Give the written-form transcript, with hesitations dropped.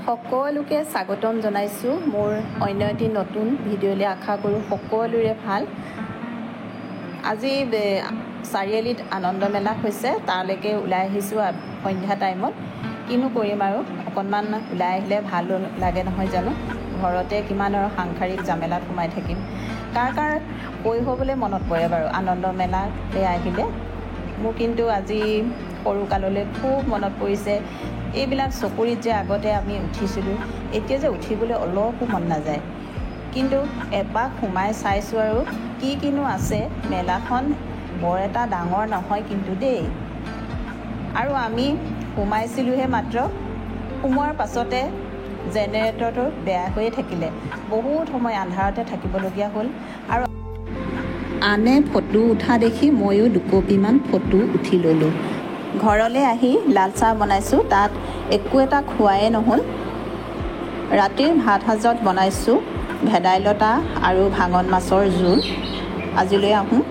সকলোকে স্বাগতম জনাইছোঁ মোৰ অন্য এটি নতুন ভিডিঅ'লৈ। আশা কৰোঁ সকলোৰে ভাল। আজি চাৰিআলিত আনন্দ মেলা হৈছে, তালৈকে ওলাই আহিছোঁ সন্ধ্যা টাইমত। কিনো কৰিম আৰু, অকণমান ওলাই আহিলে ভাল লাগে নহয় জানো। ঘৰতে কিমান আৰু সাংসাৰিক জামেলাত সোমাই থাকিম। কাৰ শৈশৱলৈ মনত পৰে বাৰু আনন্দ মেলালৈ আহিলে? মোৰ কিন্তু আজি সৰুকাললৈ খুব মনত পৰিছে। এইবিলাক চকুৰিত যে আগতে আমি উঠিছিলোঁ, এতিয়া যে উঠিবলৈ অলপো মন নাযায়। কিন্তু এপাক সোমাই চাইছোঁ আৰু কিনো আছে। মেলাখন বৰ এটা ডাঙৰ নহয় কিন্তু দেই। আৰু আমি সোমাইছিলোঁহে মাত্ৰ, সোমোৱাৰ পাছতে জেনেৰেটৰটো বেয়া হৈয়ে থাকিলে। বহুত সময় আন্ধাৰতে থাকিবলগীয়া হ'ল। আৰু আনে ফটো উঠা দেখি ময়ো দুকপিমান ফটো উঠি ল'লোঁ। ঘৰলৈ আহি লাল চাহ বনাইছোঁ, তাত একো এটা খোৱাই নহ'ল। ৰাতিৰ ভাত সাজত বনাইছোঁ ভেদাইলতা আৰু ভাঙন মাছৰ জোল। আজিলৈ আহোঁ।